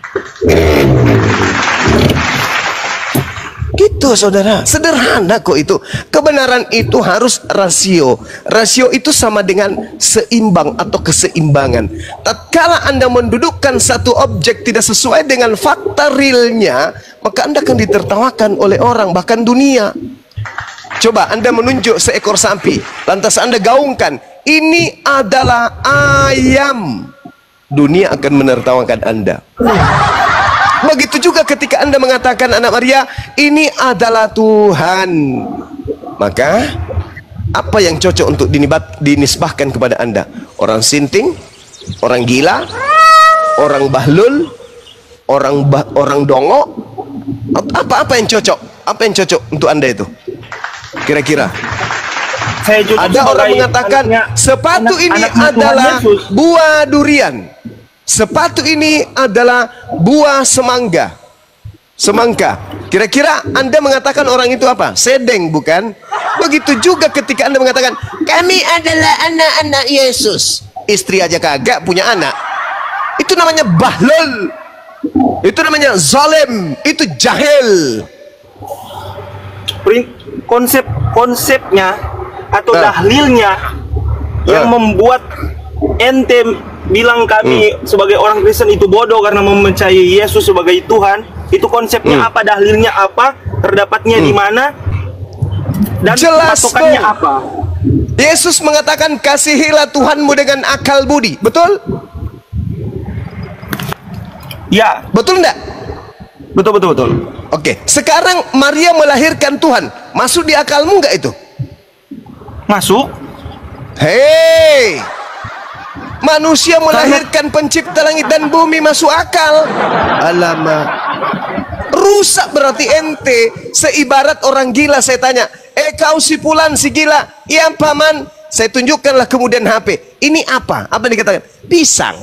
Gitu, saudara. Sederhana kok itu. Kebenaran itu harus rasio. Rasio itu sama dengan seimbang atau keseimbangan. Tatkala Anda mendudukkan satu objek tidak sesuai dengan fakta realnya, maka Anda akan ditertawakan oleh orang, bahkan dunia. Coba Anda menunjuk seekor sapi, lantas Anda gaungkan, ini adalah ayam. Dunia akan menertawakan Anda. Begitu juga ketika Anda mengatakan anak Maria, ini adalah Tuhan. Maka, apa yang cocok untuk dinisbahkan kepada Anda? Orang sinting, orang gila, orang bahlul, orang dongo, apa yang cocok? Apa yang cocok untuk Anda itu? Kira-kira? Ada orang mengatakan sepatu ini adalah buah durian. Sepatu ini adalah buah semangka. Kira-kira Anda mengatakan orang itu apa? Sedeng, bukan? Begitu juga ketika Anda mengatakan kami adalah anak-anak Yesus. Istri aja kagak punya anak. Itu namanya bahlul. Itu namanya zalim. Itu jahil. Konsepnya atau dahlilnya yang membuat ente bilang kami sebagai orang Kristen itu bodoh karena mempercayai Yesus sebagai Tuhan. Itu konsepnya apa, dalilnya apa, terdapatnya di mana, dan patokannya apa. Yesus mengatakan kasihilah Tuhanmu dengan akal budi. Betul? Ya. Betul enggak? Betul. Oke, sekarang Maria melahirkan Tuhan. Masuk di akalmu enggak itu? Masuk. Hei, manusia melahirkan pencipta langit dan bumi, masuk akal? Alamak, rusak berarti ente. Seibarat orang gila. Saya tanya, kau si Fulan si gila? Iya paman. Saya tunjukkanlah kemudian HP. Ini apa? Apa dikatakan? Pisang.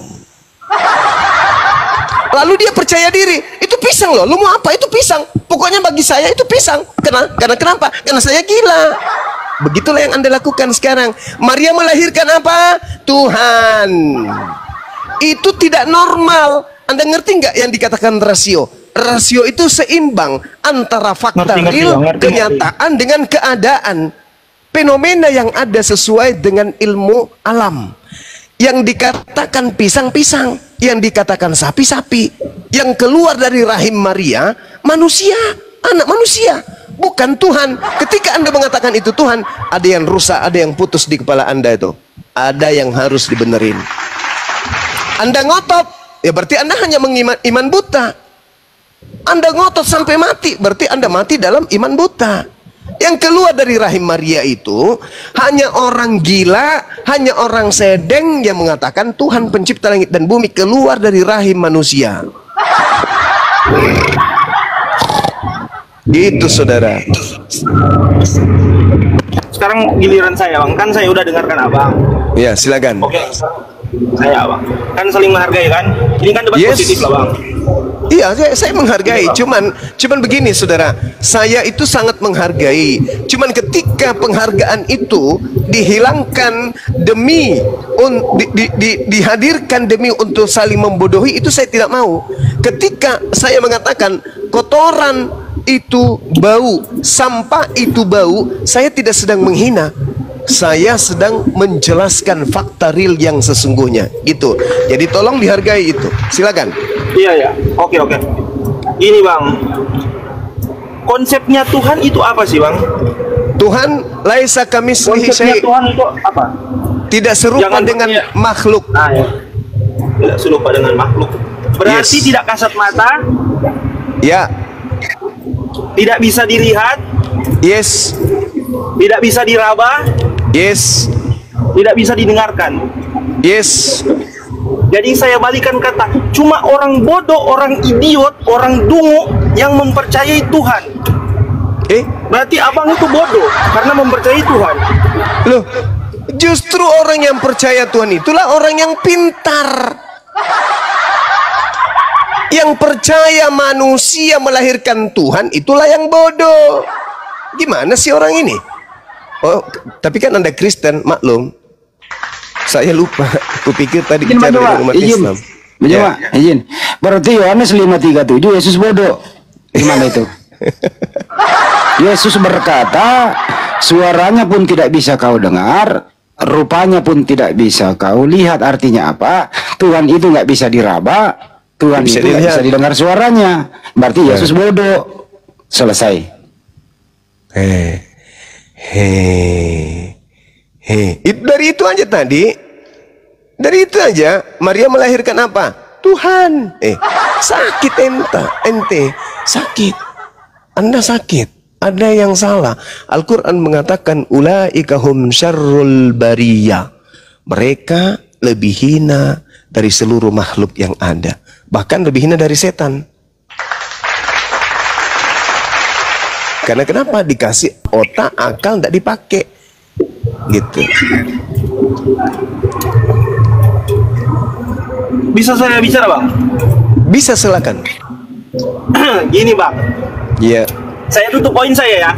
Lalu dia percaya diri, itu pisang loh. Lu mau apa? Itu pisang. Pokoknya bagi saya itu pisang. Karena kenapa? Karena saya gila. Begitulah yang Anda lakukan sekarang. Maria melahirkan apa? Tuhan. Itu tidak normal. Anda ngerti nggak yang dikatakan rasio? rasio itu seimbang antara fakta Ngerti, real, Bang. Ngerti, kenyataan dengan keadaan. Fenomena yang ada sesuai dengan ilmu alam. Yang dikatakan pisang-pisang, yang dikatakan sapi-sapi, yang keluar dari rahim Maria, manusia, anak manusia, bukan Tuhan. Ketika Anda mengatakan itu Tuhan, ada yang rusak, ada yang putus di kepala Anda itu. Ada yang harus dibenerin. Anda ngotot, ya berarti Anda hanya iman buta. Anda ngotot sampai mati, berarti Anda mati dalam iman buta. Yang keluar dari rahim Maria itu hanya orang gila, hanya orang sedeng yang mengatakan Tuhan pencipta langit dan bumi keluar dari rahim manusia. Gitu saudara. Sekarang giliran saya Bang, kan saya udah dengarkan Abang. Ya silakan. Oke, saya Bang, kan saling menghargai kan. Ini kan debat positif lah Bang. Iya, saya menghargai. Cuman begini, saudara. Saya itu sangat menghargai. Cuman ketika penghargaan itu dihilangkan demi dihadirkan demi untuk saling membodohi, itu saya tidak mau. Ketika saya mengatakan kotoran itu bau, sampah itu bau, saya tidak sedang menghina. Saya sedang menjelaskan fakta real yang sesungguhnya. Itu. Jadi tolong dihargai itu. Silakan. Iya ya, oke. Ini Bang, konsepnya Tuhan itu apa sih Bang? Tuhan laisa kamitslihi syai'. Tuhan itu apa? Tidak serupa dengan makhluk. Nah, ya. Tidak serupa dengan makhluk. Berarti tidak kasat mata. Ya. Tidak bisa dilihat. Yes. Tidak bisa diraba. Yes. Tidak bisa didengarkan. Yes. Jadi saya balikan kata, cuma orang bodoh, orang idiot, orang dungu yang mempercayai Tuhan. Berarti abang itu bodoh karena mempercayai Tuhan. Loh, justru orang yang percaya Tuhan itulah orang yang pintar. Yang percaya manusia melahirkan Tuhan itulah yang bodoh. Gimana sih orang ini? Oh, tapi kan Anda Kristen, maklum. Saya lupa. Kupikir tadi bicara dengan umat Islam. Izin. Berarti Yohanes 5:37 Yesus bodoh. Gimana itu? Yesus berkata, suaranya pun tidak bisa kau dengar, rupanya pun tidak bisa kau lihat. Artinya apa? Tuhan itu nggak bisa diraba, Tuhan itu nggak bisa didengar suaranya. Berarti Yesus bodoh. Selesai. Dari itu aja tadi. Dari itu aja Maria melahirkan apa? Tuhan. Sakit ente sakit. Anda sakit. Ada yang salah. Al-Quran mengatakan ulaika hum syarrul bariyah. Mereka lebih hina dari seluruh makhluk yang ada. Bahkan lebih hina dari setan. Karena kenapa? Dikasih otak, akal, tidak dipakai. Gitu. Bisa saya bicara Bang? Bisa, silakan. Gini Bang. Iya. Saya tutup poin saya ya.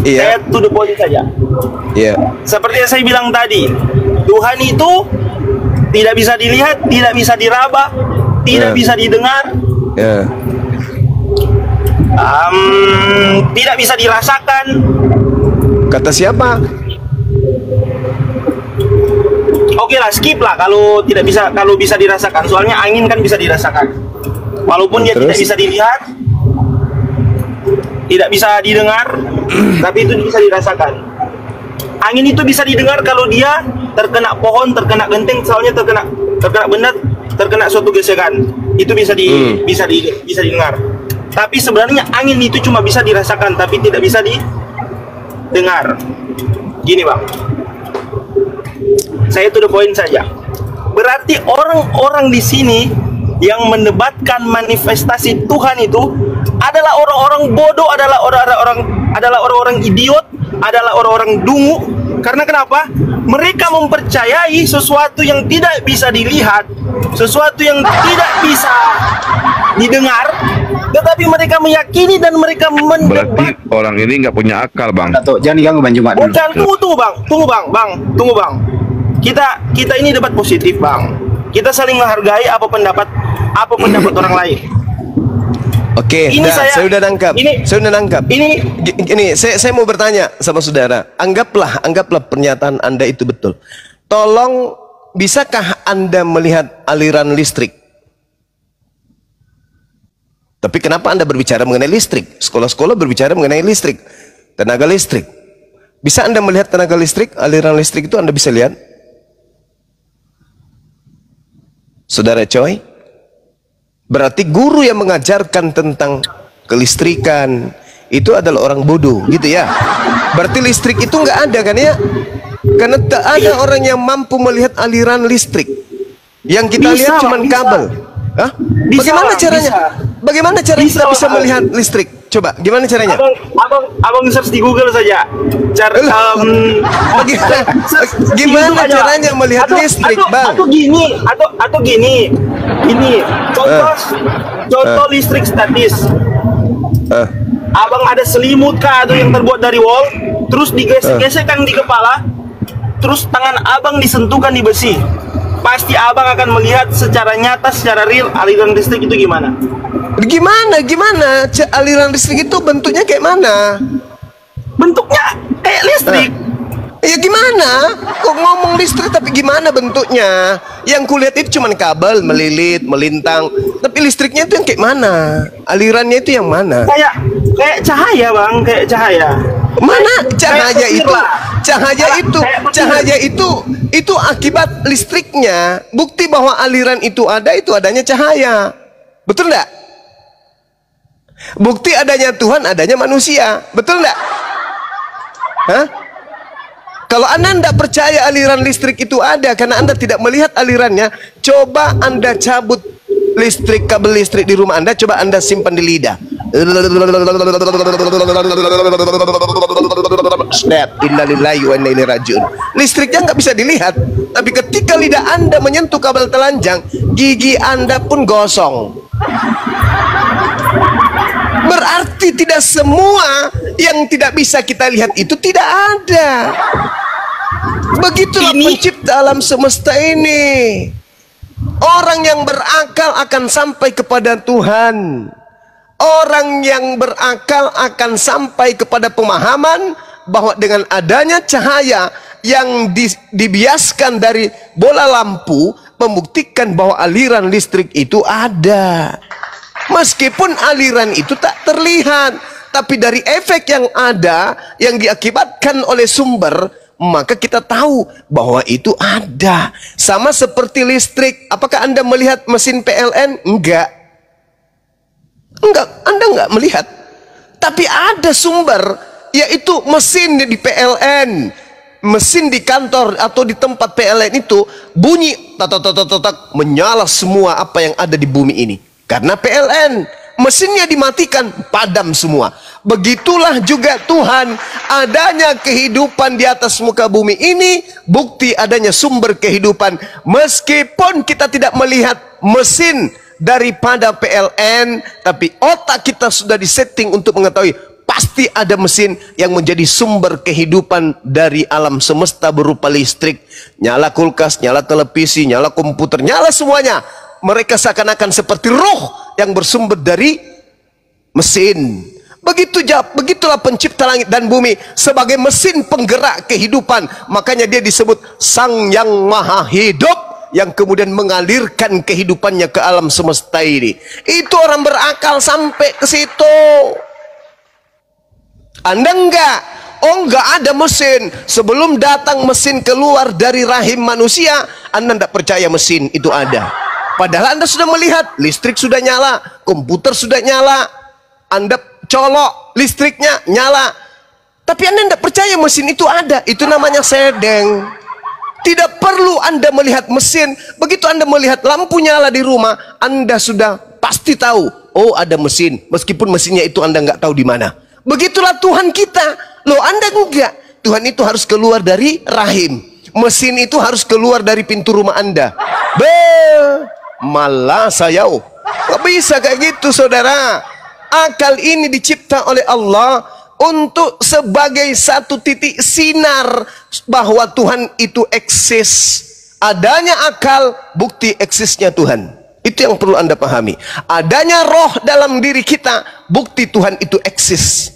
Iya. Saya tutup poin saja. Iya. Seperti yang saya bilang tadi, Tuhan itu tidak bisa dilihat, tidak bisa diraba, tidak bisa didengar, tidak bisa dirasakan. Kata siapa? Oke lah, skip lah kalau tidak bisa, kalau bisa dirasakan. Soalnya angin kan bisa dirasakan. Walaupun dia tidak bisa dilihat, tidak bisa didengar, tapi itu bisa dirasakan. Angin itu bisa didengar kalau dia terkena pohon, terkena genteng, soalnya terkena benda, terkena suatu gesekan. Itu bisa didengar. Tapi sebenarnya angin itu cuma bisa dirasakan, tapi tidak bisa didengar. Gini Bang, saya to the point saja. Berarti orang-orang di sini yang mendebatkan manifestasi Tuhan itu adalah orang-orang bodoh, adalah orang-orang idiot, adalah orang-orang dungu. Karena kenapa? Mereka mempercayai sesuatu yang tidak bisa dilihat, sesuatu yang tidak bisa didengar, tetapi mereka meyakini dan mereka mendebat. Berarti orang ini nggak punya akal, Bang. Jangan diganggu Bang Jumat dulu. Bukan, tunggu bang. Kita ini debat positif Bang. Kita saling menghargai apa pendapat orang lain. Oke, Ini saya udah nangkap. Saya udah nangkap. Ini saya mau bertanya sama saudara. Anggaplah pernyataan Anda itu betul. Tolong, bisakah Anda melihat aliran listrik? Tapi kenapa Anda berbicara mengenai listrik? Sekolah-sekolah berbicara mengenai listrik, tenaga listrik. Bisa Anda melihat tenaga listrik, aliran listrik itu Anda bisa lihat? Saudara Coy, berarti guru yang mengajarkan tentang kelistrikan itu adalah orang bodoh, gitu ya? Berarti listrik itu nggak ada kan ya? Karena tak ada orang yang mampu melihat aliran listrik. Yang kita lihat cuma kabel. Hah? Bagaimana caranya? Bagaimana cara kita bisa melihat listrik? Coba, gimana caranya? Abang search di Google saja. Gimana caranya melihat listrik, Bang? Atau gini. Contoh listrik statis. Abang ada selimut kah atau yang terbuat dari wall, terus digesek-gesekkan di kepala, terus tangan abang disentuhkan di besi. Pasti abang akan melihat secara nyata, secara real aliran listrik itu gimana. Gimana? Aliran listrik itu bentuknya kayak mana? Bentuknya kayak listrik. Ya gimana? Kok ngomong listrik tapi gimana bentuknya? Yang kulihat itu cuma kabel melilit, melintang. Tapi listriknya itu yang kayak mana? Alirannya itu yang mana? Kayak cahaya, Bang, kayak cahaya. Mana cahaya itu? Cahaya itu akibat listriknya. Bukti bahwa aliran itu adanya cahaya. Betul enggak? Bukti adanya Tuhan, adanya manusia. Betul enggak? Hah? Kalau Anda tidak percaya aliran listrik itu ada karena Anda tidak melihat alirannya, coba Anda cabut kabel listrik di rumah Anda, coba Anda simpan di lidah. Innalillahi wa inna ilaihi rajiun. Listriknya nggak bisa dilihat, tapi ketika lidah Anda menyentuh kabel telanjang, gigi Anda pun gosong. Berarti tidak semua yang tidak bisa kita lihat itu tidak ada. Begitulah pencipta alam semesta ini. Orang yang berakal akan sampai kepada Tuhan. Orang yang berakal akan sampai kepada pemahaman bahwa dengan adanya cahaya yang dibiaskan dari bola lampu membuktikan bahwa aliran listrik itu ada. Meskipun aliran itu tak terlihat, tapi dari efek yang ada yang diakibatkan oleh sumber, maka kita tahu bahwa itu ada. Sama seperti listrik. Apakah Anda melihat mesin PLN? Enggak, Anda enggak melihat. Tapi ada sumber, yaitu mesin di PLN. Mesin di kantor atau di tempat PLN itu bunyi tak menyala semua apa yang ada di bumi ini. Karena PLN, mesinnya dimatikan, padam semua. Begitulah juga Tuhan, adanya kehidupan di atas muka bumi ini, bukti adanya sumber kehidupan. Meskipun kita tidak melihat mesin daripada PLN, tapi otak kita sudah disetting untuk mengetahui pasti ada mesin yang menjadi sumber kehidupan dari alam semesta berupa listrik. Nyala kulkas, nyala televisi, nyala komputer, nyala semuanya. Mereka seakan-akan seperti roh yang bersumber dari mesin. Begitulah pencipta langit dan bumi sebagai mesin penggerak kehidupan. Makanya dia disebut Sang Yang Maha Hidup, yang kemudian mengalirkan kehidupannya ke alam semesta ini. Itu orang berakal sampai ke situ. Anda enggak. Oh, enggak ada mesin. Sebelum datang mesin keluar dari rahim manusia, Anda enggak percaya mesin itu ada. Padahal Anda sudah melihat, listrik sudah nyala, komputer sudah nyala, Anda colok, listriknya nyala. Tapi Anda tidak percaya mesin itu ada. Itu namanya sedeng. Tidak perlu Anda melihat mesin. Begitu Anda melihat lampu nyala di rumah, Anda sudah pasti tahu, oh ada mesin. Meskipun mesinnya itu Anda nggak tahu di mana. Begitulah Tuhan kita. Loh, Anda enggak. Tuhan itu harus keluar dari rahim. Mesin itu harus keluar dari pintu rumah Anda. Malah sayau. Gak bisa kayak gitu, saudara. Akal ini dicipta oleh Allah untuk sebagai satu titik sinar bahwa Tuhan itu eksis. Adanya akal, bukti eksisnya Tuhan. Itu Itu yang perlu Anda pahami. Adanya roh dalam diri kita, bukti Tuhan itu eksis.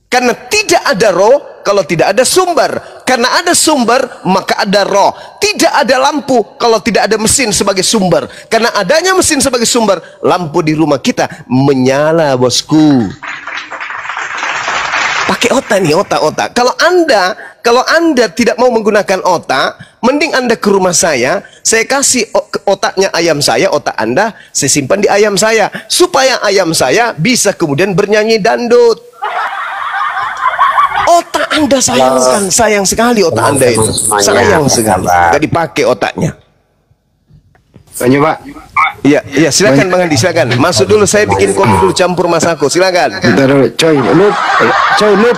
Karena tidak ada roh kalau tidak ada sumber. Karena ada sumber maka ada roh. Tidak ada lampu kalau tidak ada mesin sebagai sumber. Karena adanya mesin sebagai sumber, lampu di rumah kita menyala, bosku. Pakai otak nih, otak. Kalau Anda tidak mau menggunakan otak, mending Anda ke rumah saya kasih otaknya ayam saya, otak Anda saya simpan di ayam saya, supaya ayam saya bisa kemudian bernyanyi dandut. Otak Anda sayang sekali otak Anda itu. Sayang sekali. Gak dipakai otaknya. Lanjut, Pak. Iya, silakan Bang Andi, silakan. Masuk dulu, saya bikin kopi dulu campur Mas Ako. Silakan. Bentar, coy. Lu